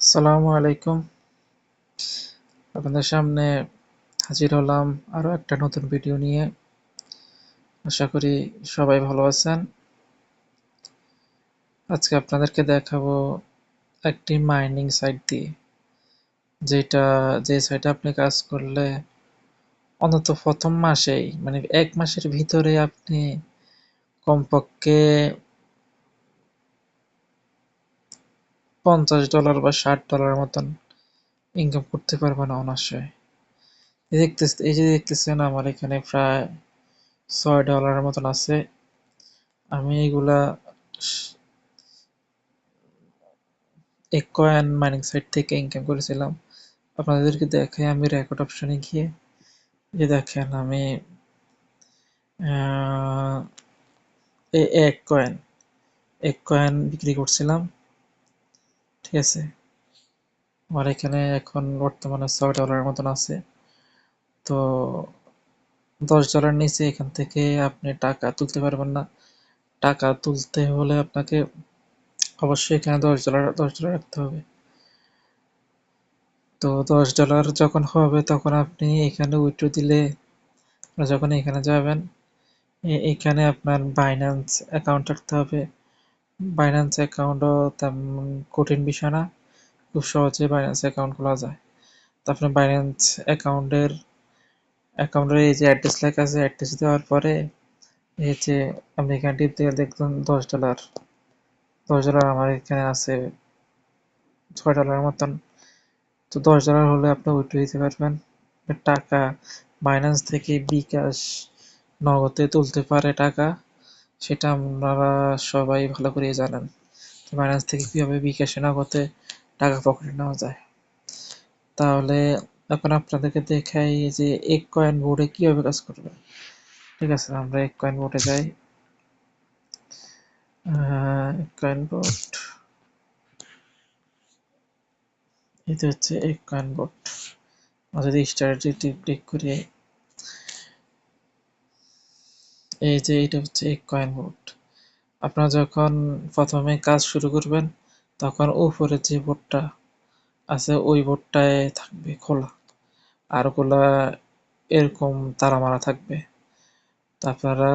আসসালামু আলাইকুম। আপনাদের সামনে হাজির হলাম আরো একটা নতুন ভিডিও নিয়ে। আশা করি সবাই ভালো আছেন। আজকে আপনাদেরকে দেখাবো একটি মাইনিং সাইট দিয়ে, যে সাইটে আপনি কাজ করলে অন্তত প্রথম মাসেই মানে ১ মাসের ভিতরে আপনি কমপক্ষে $50 বা $60 মতন ইনকাম করতে পারবেন অনায়াসে। এই যে দেখতেছেন আমার এখানে প্রায় $6 মতন আছে। আমি এগুলা এক কয়েন মাইনিং সাইট থেকে ইনকাম করেছিলাম। আপনাদেরকে দেখাই আমি রেকর্ড অপশনে গিয়ে, যে দেখেন আমি আহ, এক কয়েন বিক্রি করছিলাম। ঠিক আছে, আমার এখানে এখন বর্তমানে $6 মতন আছে। তো $10 নিচে এখান থেকে আপনি টাকা তুলতে পারবেন না। টাকা তুলতে হলে আপনাকে অবশ্যই এখানে $10 রাখতে হবে। তো $10 যখন হবে তখন আপনি এখানে উইথড্র দিলে, যখন এখানে যাবেন, এখানে আপনার বাইন্যান্স অ্যাকাউন্ট থাকতে হবে। বাইন্যান্স অ্যাকাউন্টও তেমন কঠিন বিষয় না, খুব সহজে বাইন্যান্স অ্যাকাউন্ট খোলা যায়। তো আপনার বাইন্যান্স অ্যাকাউন্টের এই যে অ্যাড্রেস লেখা আছে, অ্যাড্রেস দেওয়ার পরে এই যে আপনি এখানে টিপ দিয়ে দেখবেন $10 আমার এখানে আছে $6 মতন। তো $10 হলে আপনি উইথড্র দিতে পারবেন। টাকা বাইন্যান্স থেকে বিকাশ নগদে তুলতে পারে টাকা, সেটা আপনারা সবাই ভালো করে জানেন। বাইন্যান্স থেকে কিভাবে বিকাশে নগদে টাকা পকেটে নেওয়া যায়। তাহলে এখন আপনাদেরকে দেখাই যে এক কয়েন বোর্ডে কিভাবে কাজ করবে। ঠিক আছে, আমরা এক কয়েন বোর্ডে যাই। এক কয়েন বোর্ড, এটা হচ্ছে এক কয়েন বোর্ড। যদি স্টার্টে ক্লিক করি, এই যে এটা হচ্ছে এক কয়েন বোর্ড। আপনারা যখন প্রথমে কাজ শুরু করবেন তখন উপরে যে বোর্ডটা আছে ওই বোর্ডটায় থাকবে খোলা, আর ওগুলা এরকম তালা মারা থাকবে। তো আপনারা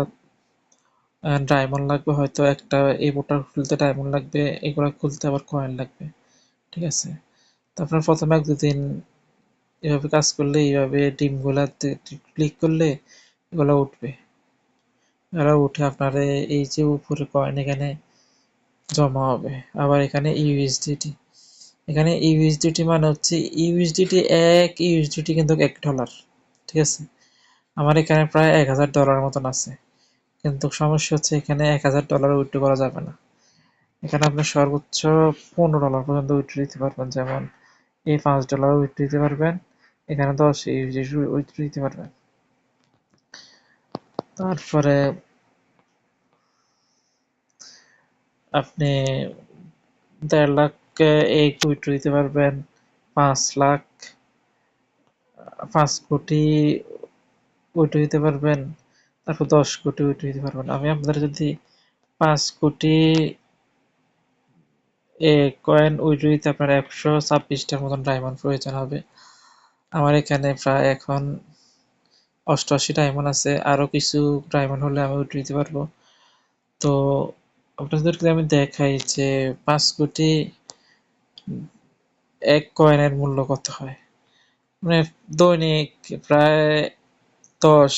ডায়মন্ড লাগবে হয়তো একটা, এই বোর্ডটা খুলতে ডায়মন্ড লাগবে, এগুলা খুলতে আবার কয়েন লাগবে। ঠিক আছে, তো আপনার প্রথমে ১-২ দিন এভাবে কাজ করলে, এইভাবে ডিমগুলাতে ক্লিক করলে এগুলা উঠবে। এগুলা উঠে আপনার এই যে উপরে কয়েন এখানে জমা হবে। আবার এখানে ইউএসডিটি, এখানে ইউএসডিটি মানে হচ্ছে ইউএসডিটি, এক ইউএসডিটি কিন্তু $1। ঠিক আছে, আমার এখানে প্রায় $১,০০০ মতন আছে, কিন্তু সমস্যা হচ্ছে এখানে $১,০০০ উইথড্র করা যাবে না। এখানে আপনি সর্বোচ্চ $15 পর্যন্ত উইথড্র দিতে পারবেন। যেমন এই $5 উইথড্র দিতে পারবেন, এখানে 10 ইউএসডি উইথড্র দিতে পারবেন। তারপরে আপনি ১.৫ লাখ এই উইথড্র দিতে পারবেন, ৫ লাখ, ৫ কোটি উইথড্র দিতে পারবেন, তারপর ১০ কোটি উইথড্র দিতে পারবেন। আমি আপনাদের যদি ৫ কোটি কয়েন উইথড্র দিতে আপনার ১২৬টার মতন ডায়মন্ড প্রয়োজন হবে। আমার এখানে প্রায় এখন ৮৮ ডায়মন্ড আছে, আরো কিছু ডায়মন্ড হলে আমি উইথড্র দিতে পারবো। তো আপনাদেরকে আমি দেখাই যে ৫ কোটি এক কয়েনের মূল্য কত হয়। মানে দৈনিক প্রায় ১০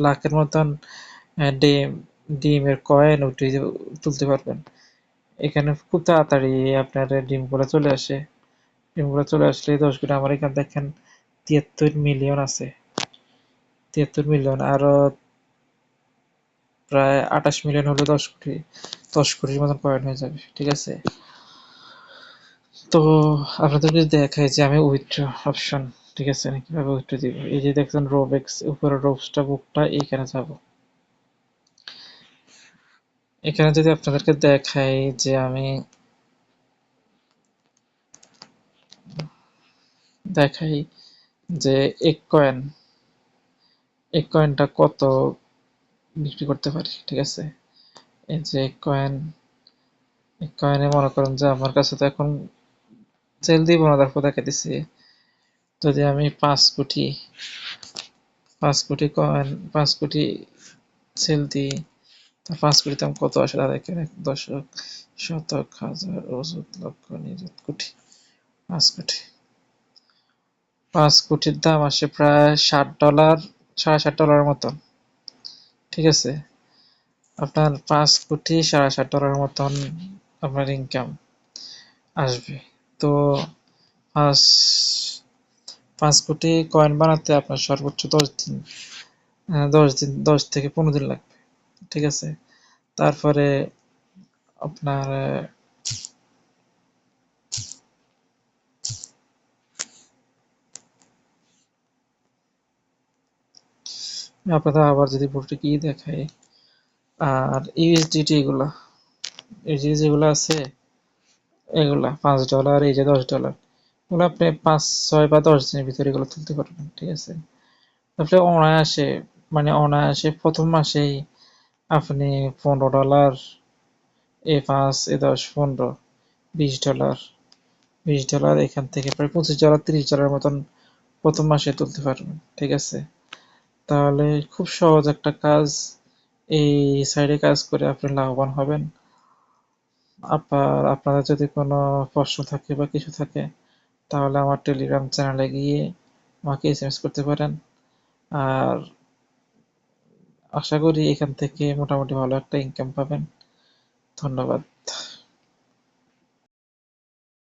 লাখের মতন ডিম ডিমের কয়েন তুলতে পারবেন। এখানে খুব তাড়াতাড়ি আপনার ডিমগুলো চলে আসে। ডিমগুলো চলে আসলে ১০ কোটি, আমার এখানে দেখেন ৭৩ মিলিয়ন আছে। ৭৩ মিলিয়ন, আরো প্রায় ২৮ মিলিয়ন হলে ১০ কোটি, ১০ কোটির মতন কয়েন হয়ে যাবে। ঠিক আছে, তো আপনাদেরকে দেখাই যে আমি উইথড্র অপশন, ঠিক আছে, আমি কিভাবে উইথড্র দিব। এই যে দেখছেন রোবেক্স, উপরে রোবস্টা বুকটা, এইখানে যাব। এখানে যদি আপনাদেরকে দেখাই যে আমি দেখাই যে এক কয়েন এক কয়েনটা কত বিক্রি করতে পারি। ঠিক আছে, এই যে এক কয়েনে মনে করেন যে আমার কাছে তো এখন সেল দিব না, তারপর দেখা দিচ্ছি যদি আমি 5 কোটি 5 কোটি কয়েন 5 কোটি সেল দিই, তা 5 কোটির দাম কত আসে তা দেখেন। এক দশক, শতক, হাজার, অযুত, লক্ষ, নিযুত, কোটি। 5 কোটি 5 কোটির দাম আসে প্রায় $60, $60.50 মতন। ঠিক আছে, আপনার 5 কোটি $60.50 মতন আপনার ইনকাম আসবে। তো পাঁচ 5 কোটি কয়েন বানাতে আপনার সর্বোচ্চ 10 দিন, 10 দিন, 10 থেকে 15 দিন লাগবে। ঠিক আছে, তারপরে আপনার আপনাদের আবার যদি পুরোটা কি দেখায়, আর ইউএসডিটি ইউএসডিটি যেগুলো আছে, এগুলা $5, এই যে $10, এগুলো আপনি 5, 6 বা 10 দিনের ভিতরে এগুলো তুলতে পারবেন। ঠিক আছে, আপনি অনায়াসে, মানে অনায়াসে প্রথম মাসেই আপনি $15, এ 5, এ 10, 15, $20, $20 এখান থেকে প্রায় $25, $30 মতন প্রথম মাসে তুলতে পারবেন। ঠিক আছে, তাহলে খুব সহজ একটা কাজ, এই সাইডে কাজ করে আপনি লাভবান হবেন। আপনাদের যদি কোনো প্রশ্ন থাকে বা কিছু থাকে, তাহলে আমার টেলিগ্রাম চ্যানেলে গিয়ে আমাকে এসএমএস করতে পারেন। আর আশা করি এখান থেকে মোটামুটি ভালো একটা ইনকাম পাবেন। ধন্যবাদ।